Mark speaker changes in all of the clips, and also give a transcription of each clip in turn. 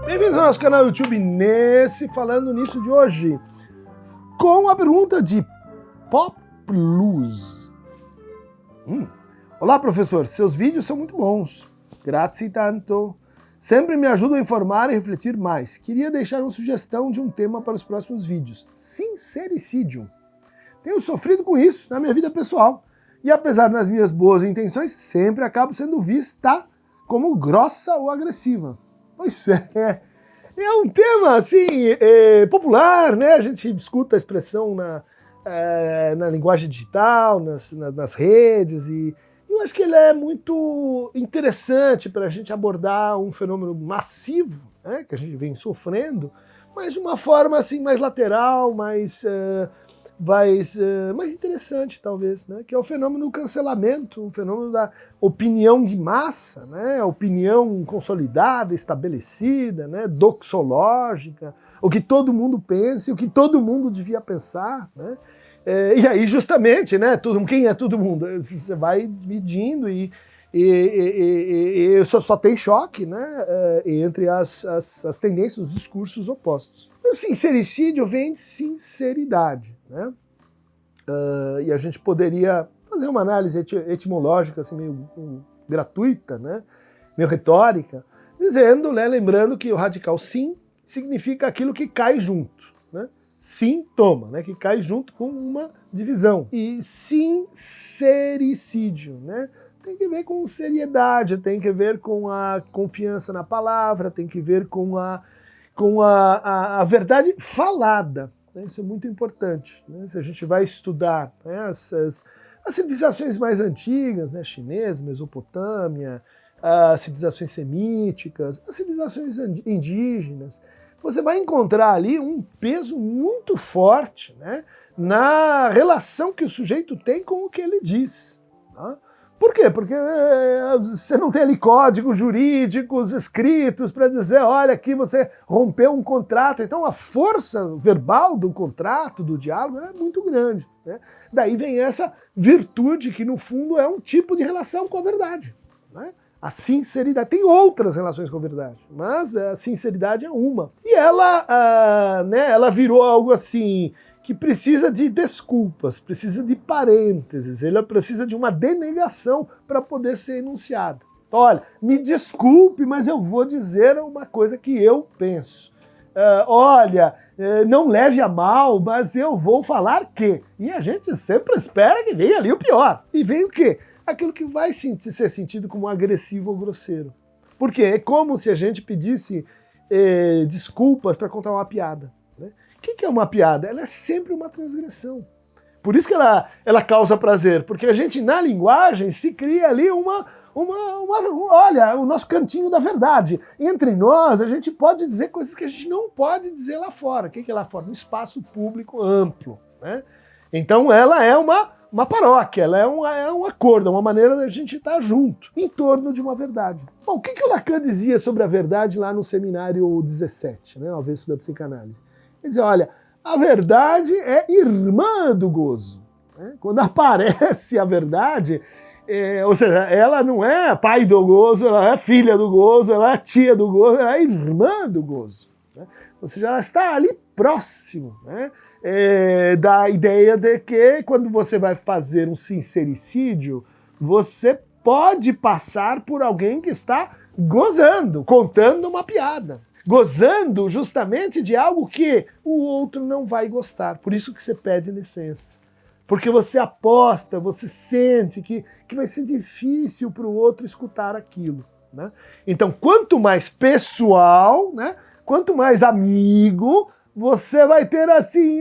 Speaker 1: Bem-vindos ao nosso canal YouTube nesse Falando Nisso de hoje, com a pergunta de Popluz. Olá, professor, seus vídeos são muito bons. Grazie tanto. Sempre me ajudam a informar e refletir mais. Queria deixar uma sugestão de um tema para os próximos vídeos. Sincericídio. Tenho sofrido com isso na minha vida pessoal. E apesar das minhas boas intenções, sempre acabo sendo vista como grossa ou agressiva. Pois é. É um tema, assim, popular, né? A gente escuta a expressão na linguagem digital, nas redes, e eu acho que ele é muito interessante para a gente abordar um fenômeno massivo, né, que a gente vem sofrendo, mas de uma forma, assim, mais lateral, mais interessante, talvez, né? Que é o fenômeno do cancelamento, o fenômeno da opinião de massa, né? A opinião consolidada, estabelecida, né? Doxológica, o que todo mundo pensa, o que todo mundo devia pensar, né? E aí, justamente, né? Quem é todo mundo? Você vai medindo e só tem choque, né? Entre as tendências, os discursos opostos. O sincericídio vem de sinceridade, né? E a gente poderia fazer uma análise etimológica assim, meio gratuita, né? Meio retórica, dizendo, né, lembrando que o radical sim significa aquilo que cai junto, né? Sintoma, né, que cai junto com uma divisão. E sincericídio, né, tem que ver com seriedade, tem que ver com a confiança na palavra, tem que ver com a verdade falada. Né, isso é muito importante. Né, se a gente vai estudar, né, as civilizações mais antigas, né, chinesa, Mesopotâmia, as civilizações semíticas, as civilizações indígenas, você vai encontrar ali um peso muito forte, né, na relação que o sujeito tem com o que ele diz. Tá? Por quê? Porque você não tem ali códigos jurídicos escritos para dizer, olha, aqui você rompeu um contrato. Então a força verbal do contrato, do diálogo, é muito grande. Né? Daí vem essa virtude que, no fundo, é um tipo de relação com a verdade. Né? A sinceridade. Tem outras relações com a verdade, mas a sinceridade é uma. E ela virou algo assim que precisa de desculpas, precisa de parênteses, ela precisa de uma denegação para poder ser enunciada. Então, olha, me desculpe, mas eu vou dizer uma coisa que eu penso. Não leve a mal, mas eu vou falar que. E a gente sempre espera que venha ali o pior. E vem o quê? Aquilo que vai ser sentido como agressivo ou grosseiro. Porque é como se a gente pedisse desculpas para contar uma piada. Né? O que é uma piada? Ela é sempre uma transgressão. Por isso que ela causa prazer, porque a gente, na linguagem, se cria ali olha, o nosso cantinho da verdade. Entre nós, a gente pode dizer coisas que a gente não pode dizer lá fora. O que é lá fora? Um espaço público amplo. Né? Então ela é uma paróquia, ela é um acordo, é uma maneira da gente estar junto, em torno de uma verdade. Bom, o que o Lacan dizia sobre a verdade lá no seminário 17, né, ao avesso da psicanálise? Ele dizia, olha, a verdade é irmã do gozo. Né? Quando aparece a verdade, ou seja, ela não é pai do gozo, ela é filha do gozo, ela é tia do gozo, ela é irmã do gozo. Né? Ou seja, ela está ali próximo, né? Da ideia de que quando você vai fazer um sincericídio, você pode passar por alguém que está gozando, contando uma piada. Gozando justamente de algo que o outro não vai gostar. Por isso que você pede licença. Porque você aposta, você sente que vai ser difícil para o outro escutar aquilo. Né? Então, quanto mais pessoal, né, quanto mais amigo, você vai ter assim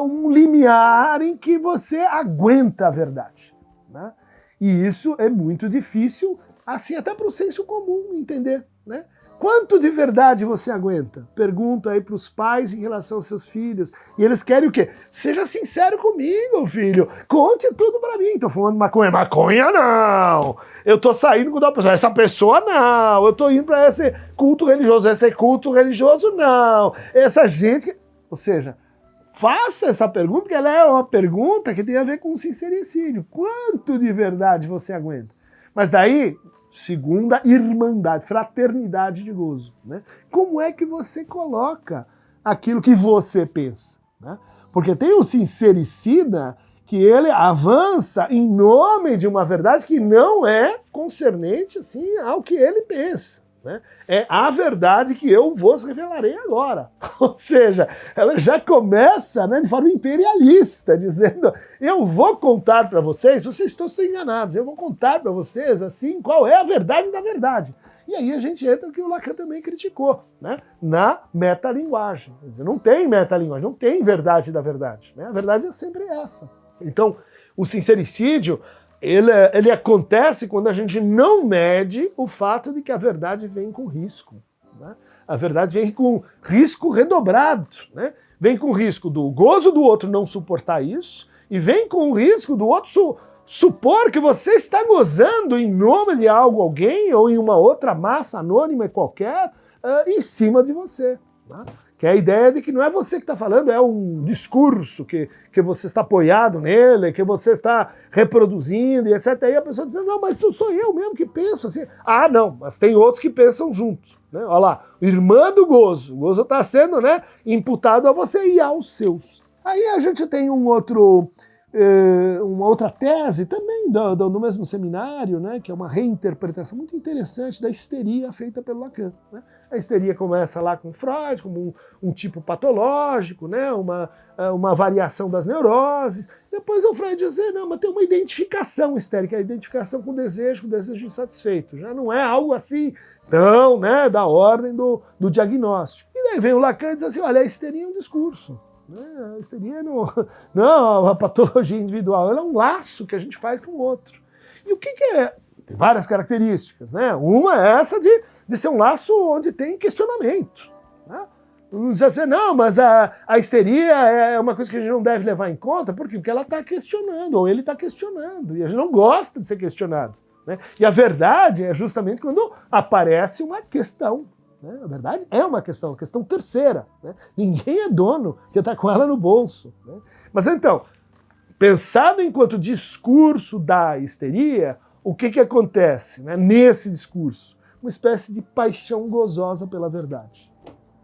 Speaker 1: um limiar em que você aguenta a verdade. Né? E isso é muito difícil, assim, até para o senso comum entender. Né? Quanto de verdade você aguenta? Pergunto aí para os pais em relação aos seus filhos. E eles querem o quê? Seja sincero comigo, filho. Conte tudo para mim. Tô fumando maconha. Maconha não! Eu tô saindo com uma pessoa. Essa pessoa não! Eu tô indo para esse culto religioso. Esse culto religioso não! Essa gente... Ou seja, faça essa pergunta, porque ela é uma pergunta que tem a ver com sincericídio. Quanto de verdade você aguenta? Mas daí... segunda irmandade, fraternidade de gozo. Né? Como é que você coloca aquilo que você pensa? Né? Porque tem o sincericida que ele avança em nome de uma verdade que não é concernente assim, ao que ele pensa. Né? É a verdade que eu vos revelarei agora. Ou seja, ela já começa, né, de forma imperialista, dizendo: eu vou contar para vocês, vocês estão enganados, eu vou contar para vocês assim qual é a verdade da verdade. E aí a gente entra no que o Lacan também criticou, né? Na metalinguagem. Não tem metalinguagem, não tem verdade da verdade. Né? A verdade é sempre essa. Então, o sincericídio, ele acontece quando a gente não mede o fato de que a verdade vem com risco. Né? A verdade vem com risco redobrado. Né? Vem com o risco do gozo do outro não suportar isso, e vem com o risco do outro supor que você está gozando em nome de algo, alguém, ou em uma outra massa anônima qualquer, em cima de você. Né? Que é a ideia de que não é você que está falando, é um discurso que você está apoiado nele, que você está reproduzindo, e etc. Aí a pessoa diz: não, mas sou eu mesmo que penso assim. Ah, não, mas tem outros que pensam junto. Né? Olha lá, irmã do gozo. O gozo está sendo, né, imputado a você e aos seus. Aí a gente tem uma outra tese também do mesmo seminário, né, que é uma reinterpretação muito interessante da histeria feita pelo Lacan. Né? A histeria começa lá com Freud, como um tipo patológico, né, uma variação das neuroses. Depois o Freud diz: não, mas tem uma identificação histérica, a identificação com o desejo insatisfeito. Já não é algo assim tão, né, da ordem do diagnóstico. E daí vem o Lacan e diz assim: olha, a histeria é um discurso. A histeria não é uma patologia individual, ela é um laço que a gente faz com o outro. E o que é? Tem várias características, né? Uma é essa de ser um laço onde tem questionamento. Né? Não diz assim: não, mas a histeria é uma coisa que a gente não deve levar em conta, por quê? Porque ela está questionando, ou ele está questionando, e a gente não gosta de ser questionado. Né? E a verdade é justamente quando aparece uma questão. A verdade é uma questão terceira. Né? Ninguém é dono que está com ela no bolso. Né? Mas então, pensado enquanto discurso da histeria, o que acontece, né, nesse discurso? Uma espécie de paixão gozosa pela verdade.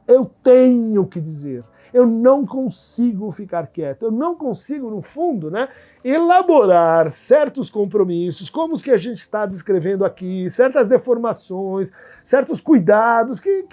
Speaker 1: Eu tenho que dizer, eu não consigo ficar quieto, eu não consigo, no fundo, né, elaborar certos compromissos, como os que a gente está descrevendo aqui, certas deformações, certos cuidados que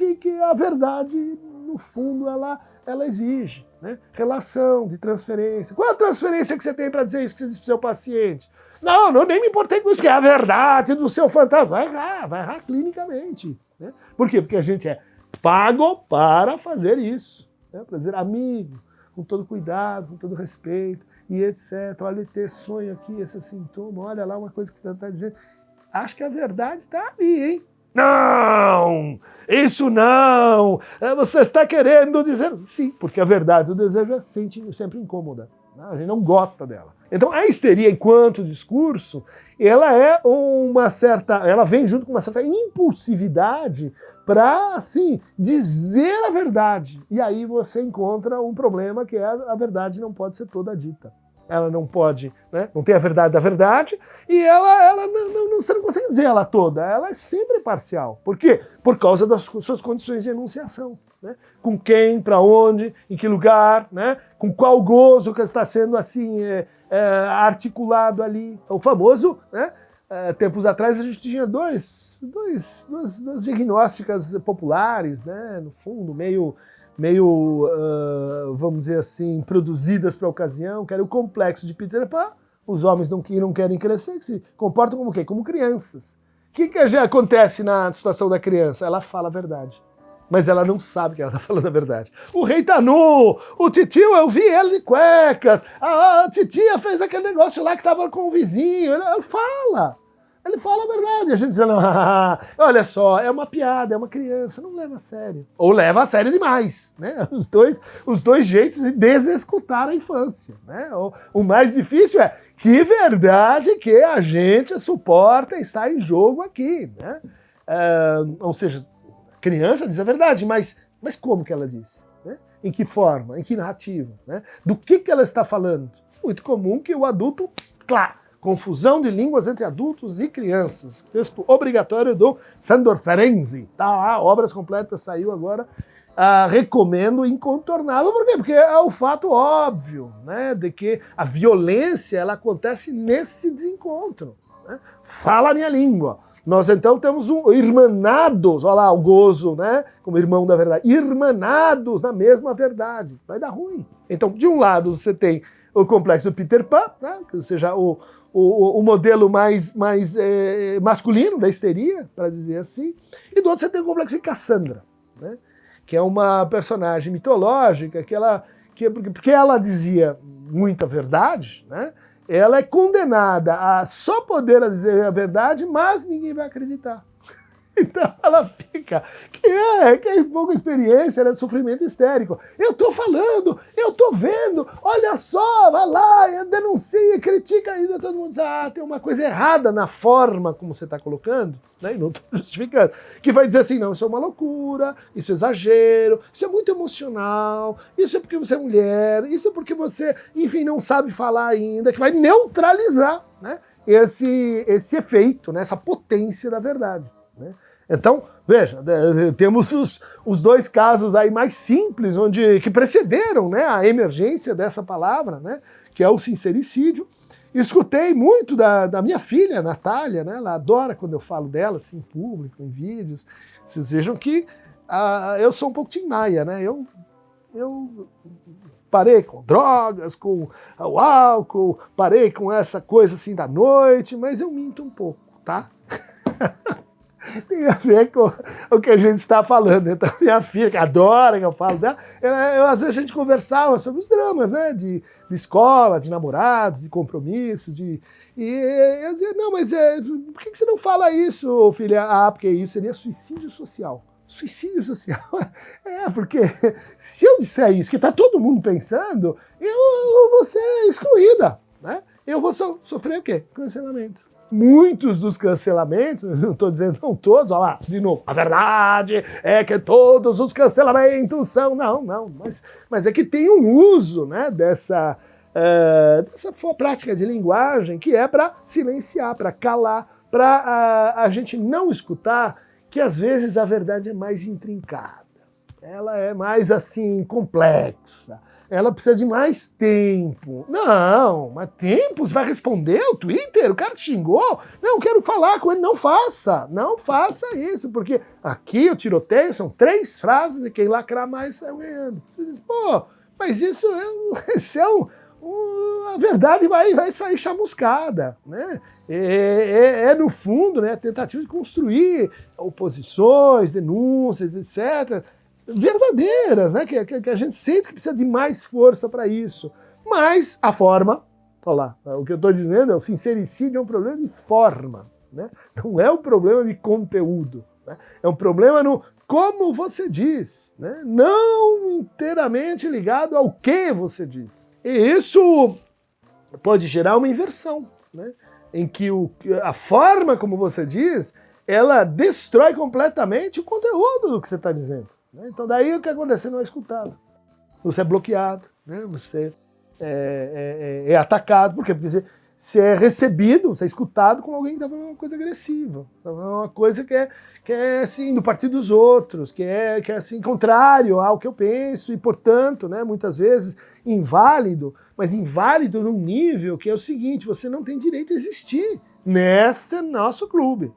Speaker 1: a verdade, no fundo, ela exige. Né? Relação de transferência. Qual é a transferência que você tem para dizer isso que você diz para o seu paciente? Não, nem me importei com isso, que é a verdade do seu fantasma. Vai errar clinicamente. Né? Por quê? Porque a gente é pago para fazer isso. Né? Para dizer: amigo, com todo cuidado, com todo respeito, e etc. Olha, ter sonho aqui, esse sintoma, olha lá uma coisa que você está dizendo. Acho que a verdade está ali, hein? Não! Isso não! Você está querendo dizer... Sim, porque a verdade do desejo é sempre incômoda. A gente não gosta dela. Então a histeria, enquanto discurso, ela vem junto com uma certa impulsividade para, assim, dizer a verdade. E aí você encontra um problema que é a verdade não pode ser toda dita. Ela não pode, né, não tem a verdade da verdade, e você não consegue dizer ela toda, ela é sempre parcial. Por quê? Por causa das suas condições de enunciação. Né? Com quem, para onde, em que lugar, né? Com qual gozo que está sendo assim articulado ali. O famoso, né? Tempos atrás a gente tinha duas diagnósticas populares, né? No fundo, meio vamos dizer assim, produzidas para a ocasião, que era o complexo de Peter Pan, os homens que não querem crescer, que se comportam como o quê? Como crianças. O que já acontece na situação da criança? Ela fala a verdade, mas ela não sabe que ela está falando a verdade. O rei tá nu, o titio, eu vi ele de cuecas, a titia fez aquele negócio lá que estava com o vizinho, ele fala a verdade. A gente diz: não, olha só, é uma piada, é uma criança, não leva a sério. Ou leva a sério demais. Né? Os dois jeitos de desescutar a infância. Né? O mais difícil é: que verdade que a gente suporta estar em jogo aqui. Né? Ou seja, a criança diz a verdade, mas como que ela diz? Né? Em que forma? Em que narrativa? Né? Do que ela está falando? Muito comum que o adulto, claro, Confusão de línguas entre adultos e crianças. Texto obrigatório do Sandor Ferenczi. Tá lá, Obras Completas, saiu agora. Recomendo, incontornável. Por quê? Porque é o fato óbvio, né, de que a violência ela acontece nesse desencontro. Né? Fala a minha língua. Nós então temos irmanados, olha lá o gozo, né, como irmão da verdade, irmanados na mesma verdade. Vai dar ruim. Então, de um lado você tem o complexo do Peter Pan, né, ou seja, o modelo mais masculino da histeria, para dizer assim, e do outro você tem o complexo de Cassandra, né, que é uma personagem mitológica porque ela dizia muita verdade, né? Ela é condenada a só poder dizer a verdade, mas ninguém vai acreditar. Então ela fica, que é pouca experiência, ela é de sofrimento histérico. Eu tô falando, eu tô vendo, olha só, vai lá, denuncia, critica ainda, todo mundo diz, tem uma coisa errada na forma como você está colocando, né? E não estou justificando. Que vai dizer assim, não, isso é uma loucura, isso é exagero, isso é muito emocional, isso é porque você é mulher, isso é porque você, enfim, não sabe falar ainda, que vai neutralizar, né, esse efeito, né, essa potência da verdade. Né? Então, veja, temos os dois casos aí mais simples, que precederam, né, a emergência dessa palavra, né, que é o sincericídio. Escutei muito da minha filha, Natália, né, ela adora quando eu falo dela, assim, em público, em vídeos. Vocês vejam que eu sou um pouco Tim Maia, né, eu parei com drogas, com o álcool, parei com essa coisa assim da noite, mas eu minto um pouco, tá? Tem a ver com o que a gente está falando. Então, minha filha, que adora que eu falo dela, às vezes a gente conversava sobre os dramas, né, de escola, de namorado, de compromissos, e eu dizia, não, mas por que você não fala isso, filha? Porque isso seria suicídio social. Suicídio social? Porque se eu disser isso, que está todo mundo pensando, eu vou ser excluída, né? Eu vou sofrer o quê? Cancelamento. Muitos dos cancelamentos, não estou dizendo não todos, olha lá, de novo, a verdade é que todos os cancelamentos são, não, mas é que tem um uso, né, dessa prática de linguagem que é para silenciar, para calar, para a gente não escutar que às vezes a verdade é mais intrincada, ela é mais assim complexa. Ela precisa de mais tempo. Não, mas tempo? Você vai responder o Twitter? O cara te xingou? Não, eu quero falar com ele. Não faça isso, porque aqui o tiroteio são 3 frases e quem lacrar mais saiu ganhando. Você diz, mas isso a verdade vai sair chamuscada, né? No fundo, né, a tentativa de construir oposições, denúncias, etc., verdadeiras, né? Que a gente sente que precisa de mais força para isso. Mas a forma, olha lá, o que eu estou dizendo é o sincericídio é um problema de forma, né? Não é um problema de conteúdo, né? É um problema no como você diz, né? Não inteiramente ligado ao que você diz. E isso pode gerar uma inversão, né? Em que a forma como você diz, ela destrói completamente o conteúdo do que você está dizendo. Então daí o que acontece? Você não é escutado, você é bloqueado, né? Você é atacado, por quê? Porque você é recebido, você é escutado como alguém que está falando uma coisa agressiva, uma coisa que é assim, do partido dos outros, que é assim, contrário ao que eu penso e, portanto, né, muitas vezes inválido, mas inválido num nível que é o seguinte, você não tem direito a existir nesse nosso clube.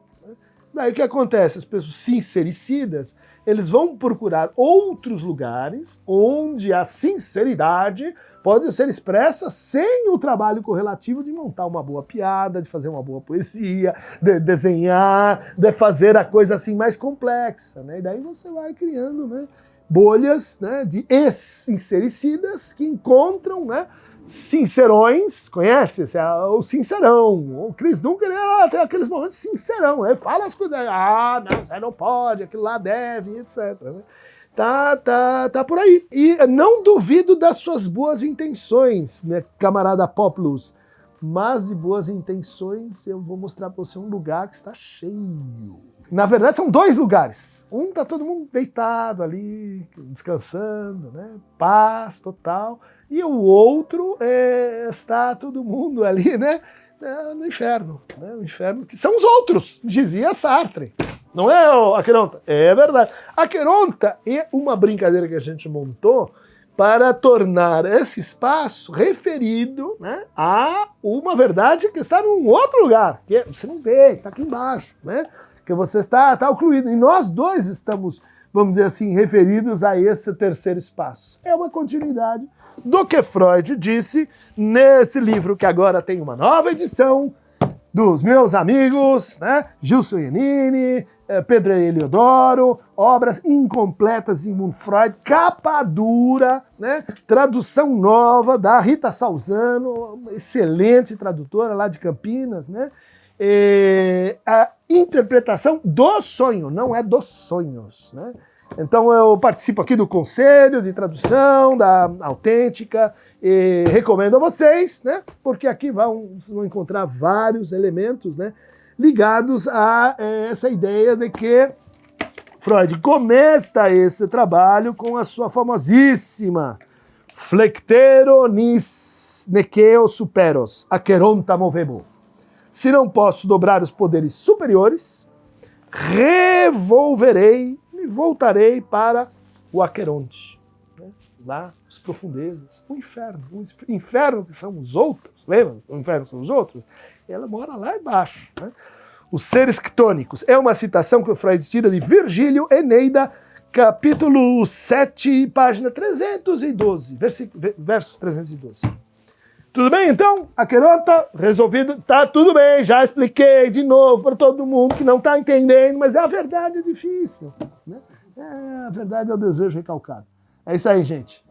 Speaker 1: Daí o que acontece? As pessoas sincericidas, eles vão procurar outros lugares onde a sinceridade pode ser expressa sem o trabalho correlativo de montar uma boa piada, de fazer uma boa poesia, de desenhar, de fazer a coisa assim mais complexa, né? E daí você vai criando, né, bolhas, né, de ex-sincericidas que encontram, né, sincerões, conhece? O sincerão. O Chris Dunker tem aqueles momentos sincerão, ele fala as coisas, não, você não pode, aquilo lá deve, etc. Né? Tá por aí. E não duvido das suas boas intenções, minha camarada Populus, mas de boas intenções eu vou mostrar para você um lugar que está cheio. Na verdade são 2 lugares. Um tá todo mundo deitado ali, descansando, né? Paz total. E o outro está todo mundo ali, né, no inferno, né? O inferno que são os outros, dizia Sartre. Não é, Aqueronta? É verdade. Aqueronta é uma brincadeira que a gente montou para tornar esse espaço referido, né, a uma verdade que está num outro lugar, que você não vê, que está aqui embaixo, né? Que você está ocluído. E nós dois estamos, vamos dizer assim, referidos a esse terceiro espaço. É uma continuidade do que Freud disse nesse livro que agora tem uma nova edição dos meus amigos, né? Gilson Iannini, Pedro Eliodoro, obras incompletas em Sigmund Freud, capa dura, né? Tradução nova da Rita Salzano, uma excelente tradutora lá de Campinas, né? A interpretação do sonho, não é dos sonhos, né? Então eu participo aqui do Conselho de Tradução da Autêntica e recomendo a vocês, né? Porque aqui vão encontrar vários elementos, né, ligados a essa ideia de que Freud começa esse trabalho com a sua famosíssima Flectero nis nekeo superos, Aqueronta movebo. Se não posso dobrar os poderes superiores, revolverei e voltarei para o Aqueronte, né? Lá, as profundezas, o inferno que são os outros, lembra? O inferno são os outros, ela mora lá embaixo, né? Os seres ctônicos. É uma citação que o Freud tira de Virgílio Eneida, capítulo 7, página 312, verso 312. Tudo bem, então? Aqueronta, resolvido? Tá tudo bem, já expliquei de novo para todo mundo que não está entendendo, mas a verdade é difícil, né? A verdade é o desejo recalcado. É isso aí, gente.